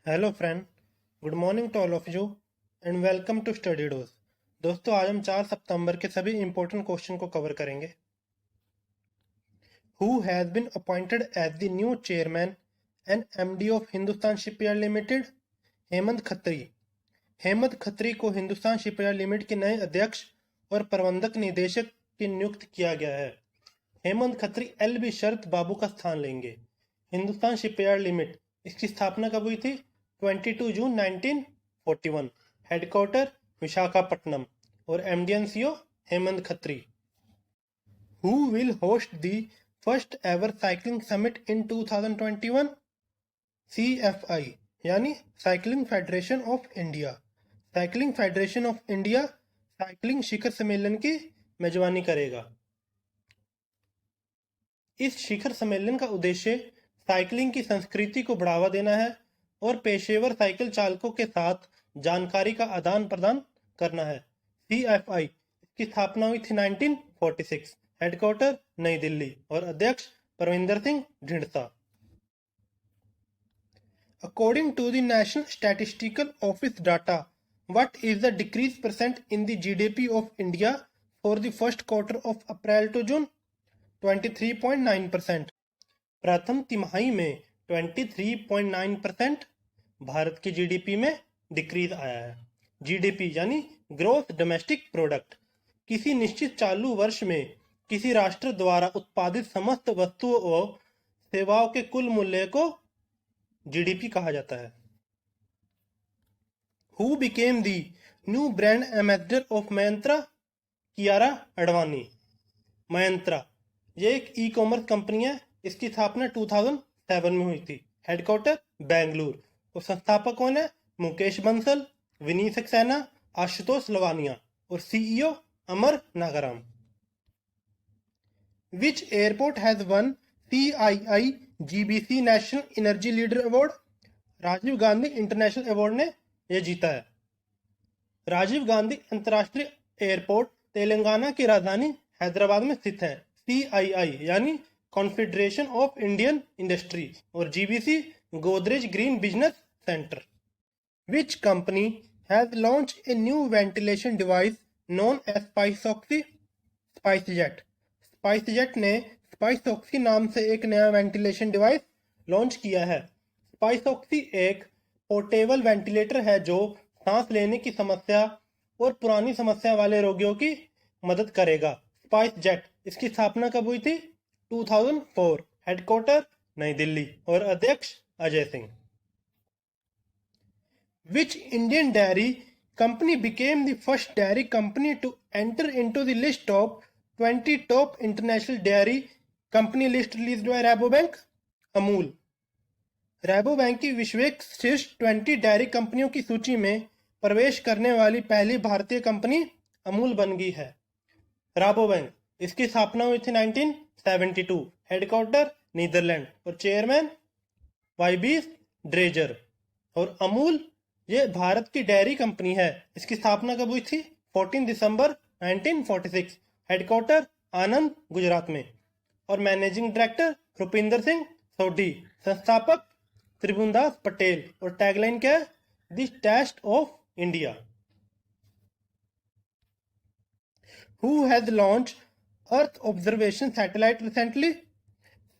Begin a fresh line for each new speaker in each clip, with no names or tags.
Hello friend, good morning to all of you and welcome to study dose. दोस्तों, आज हम 4 सितंबर के सभी इंपॉर्टेंट क्वेश्चन को कवर करेंगे। Who has been appointed as the new chairman and MD of Hindustan shipyard limited? Hemant Khatri. Hemant Khatri को Hindustan shipyard limited के नए अध्यक्ष और प्रबंधक निदेशक की नियुक्त किया गया है। हेमंत खत्री एल बी शरत बाबू का स्थान लेंगे। हिंदुस्तान शिपयार्ड लिमिटेड, इसकी स्थापना कब हुई थी? 22 जून 1941। हेडक्वार्टर विशाखापट्टनम और MD and CEO Hemant Khatri. Who will host the first ever cycling summit in 2021? CFI यानी cycling federation of India. Cycling federation of India साइकिलिंग शिखर सम्मेलन की मेजबानी करेगा। इस शिखर सम्मेलन का उद्देश्य साइकिलिंग की संस्कृति को बढ़ावा देना है और पेशेवर साइकिल चालकों के साथ जानकारी का आदान प्रदान करना है। CFI की स्थापना हुई थी 1946। हेडक्वार्टर नई दिल्ली और अध्यक्ष Parvinder Singh Dhindsa. According to the National Statistical Office data, what is the decrease percent in the GDP of India for the first quarter of April to June? 23.9%। प्रथम तिमाही में 23.9% भारत की जीडीपी में डिक्रीज आया है। जीडीपी यानी ग्रोथ डोमेस्टिक प्रोडक्ट किसी निश्चित चालू वर्ष में किसी राष्ट्र द्वारा उत्पादित समस्त वस्तुओं और सेवाओं के कुल मूल्य को जीडीपी कहा जाता है। Who became the new brand ambassador of Myntra? Kiara Advani. Myntra ये एक ई कॉमर्स कंपनी है। इसकी स्थापना 2007 में हुई थी। हेडक्वार्टर बेंगलुरु और संस्थापक कौन है? मुकेश बंसल, विनीत सक्सेना, आशुतोष लवानिया और CEO Amar Nagaram. Which airport has won CII GBC national energy leader award? Rajiv Gandhi international award ने यह जीता है। राजीव गांधी अंतर्राष्ट्रीय एयरपोर्ट तेलंगाना की राजधानी हैदराबाद में स्थित है। CII यानी कॉन्फेडरेशन ऑफ इंडियन इंडस्ट्री और GBC Godrej green business centre. Which company has launch a new ventilation device known as SpiceOxy? SpiceJet. SpiceJet ने स्पाइसऑक्सी नाम से एक नया वेंटिलेशन डिवाइस लॉन्च किया है। स्पाइसऑक्सी एक पोर्टेबल वेंटिलेटर है जो सांस लेने की समस्या और पुरानी समस्या वाले रोगियों की मदद करेगा। स्पाइसजेट इसकी स्थापना कब हुई थी? 2004। हेडक्वार्टर नई दिल्ली और अध्यक्ष Ajay Singh. Which Indian dairy company became the first dairy company to enter into the list of 20 top international dairy company list released by Rabobank? Amul. Rabobank की विश्वविक शीर्ष 20 डेयरी कंपनियों की सूची में प्रवेश करने वाली पहली भारतीय कंपनी अमूल बन गई है। राबोबैंक इसकी स्थापना हुई थी 1972। हेडक्वार्टर नीदरलैंड और चेयरमैन वाईबीस ड्रेजर। और अमूल ये भारत की डेयरी कंपनी है। इसकी स्थापना कब हुई थी? 14 दिसंबर 1946। हेडक्वार्टर आनंद गुजरात में और मैनेजिंग डायरेक्टर रुपिंदर सिंह सोढी। संस्थापक त्रिभुवनदास पटेल और टैगलाइन क्या है? The taste of India. Who has launched earth observation satellite recently?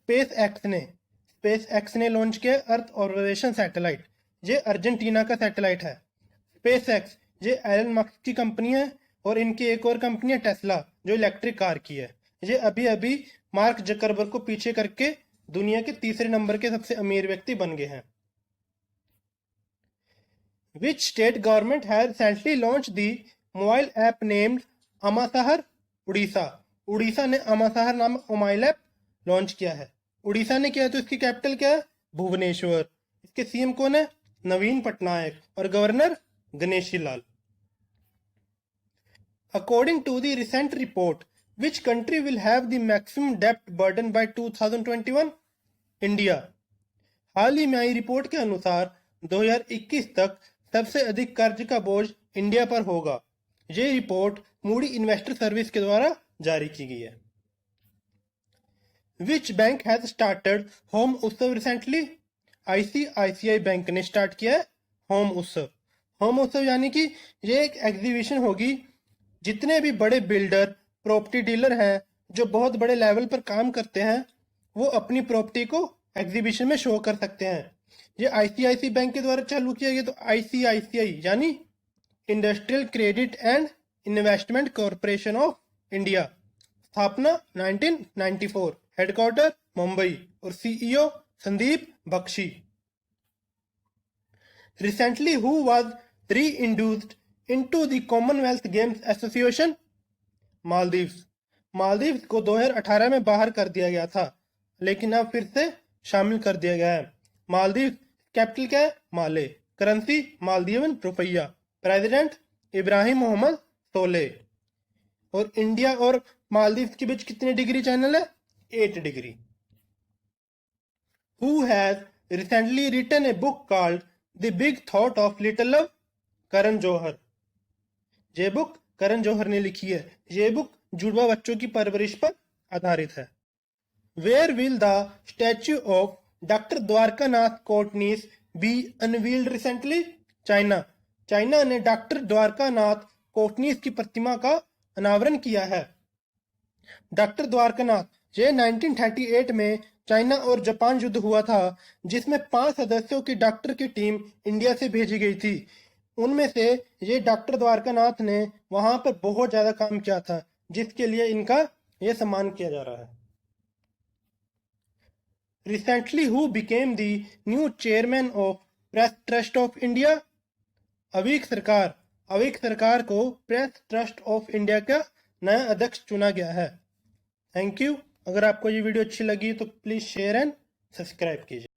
SpaceX ने लॉन्च किया अर्थ ऑब्जर्वेशन सैटेलाइट। ये अर्जेंटीना का सैटेलाइट है। स्पेस एक्स ये एलन मस्क की कंपनी है और इनकी एक और कंपनी है टेस्ला जो इलेक्ट्रिक कार की है। ये अभी अभी मार्क जकरबर्ग को पीछे करके दुनिया के तीसरे नंबर के सबसे अमीर व्यक्ति बन गए हैं। Which state government has recently launch the mobile app named Amasahar? Odisha. Odisha ने अमासहर नामक मोबाइल ऐप लॉन्च किया है। उड़ीसा ने किया तो इसकी कैपिटल क्या है? भुवनेश्वर। इसके सीएम कौन है? नवीन पटनायक और governor Ganeshi Lal. According to the recent report, which country will have the maximum डेब्ट बर्डन बाय 2021? इंडिया। हाल ही में आई रिपोर्ट के अनुसार 2021 तक सबसे अधिक कर्ज का बोझ इंडिया पर होगा। ये रिपोर्ट मूडी इन्वेस्टर सर्विस के द्वारा जारी की गई है। Which bank has started Home Utsav recently? ICICI bank ने स्टार्ट किया है होम उत्सव। होम उत्सव यानी कि ये एक एग्जीबिशन होगी, जितने भी बड़े बिल्डर, प्रॉपर्टी डीलर हैं, जो बहुत बड़े लेवल पर काम करते हैं, वो अपनी प्रॉपर्टी को एग्जीबिशन में शो कर सकते हैं। ये आईसीआईसी बैंक के द्वारा चालू किया गया। तो आईसीआईसीआई यानी industrial credit and investment corporation of India, स्थापना 1994, हेडक्वार्टर मुंबई और CEO Sandeep Bakhshi. Recently, who was reintroduced into the Commonwealth Games Association? Maldives. Maldives को 2018 में बाहर कर दिया गया था, लेकिन अब फिर से शामिल कर दिया गया है। मालदीव्स कैपिटल क्या है? माले। करेंसी मालदीवन रुपया। प्रेसिडेंट इब्राहिम मोहम्मद सोलेह। और इंडिया और मालदीव्स के बीच कितने डिग्री चैनल है? 8 degree. Who has recently written a book called The Big Thought of Little Love? Karan Johar. ये बुक करण जौहर ने लिखी है। ये बुक जुड़वा बच्चों की परवरिश पर आधारित है। Where will the statue of Dr. Dwarkanath Kotnis be unveiled recently? China. China ने डॉक्टर द्वारकानाथ कोटनीस की प्रतिमा का अनावरण किया है। डॉक्टर द्वारकानाथ ये 1938 में चाइना और जापान युद्ध हुआ था, जिसमें 5 सदस्यों की डॉक्टर की टीम इंडिया से भेजी गई थी। उनमें से ये डॉक्टर द्वारकानाथ ने वहां पर बहुत ज्यादा काम किया था, जिसके लिए इनका ये सम्मान किया जा रहा है। Recently who became the new chairman of press trust of India? Aveek Sarkar. Aveek सरकार को प्रेस ट्रस्ट ऑफ इंडिया का नया अध्यक्ष चुना गया है। Thank you. अगर आपको ये वीडियो अच्छी लगी तो प्लीज़ शेयर एंड सब्सक्राइब कीजिए।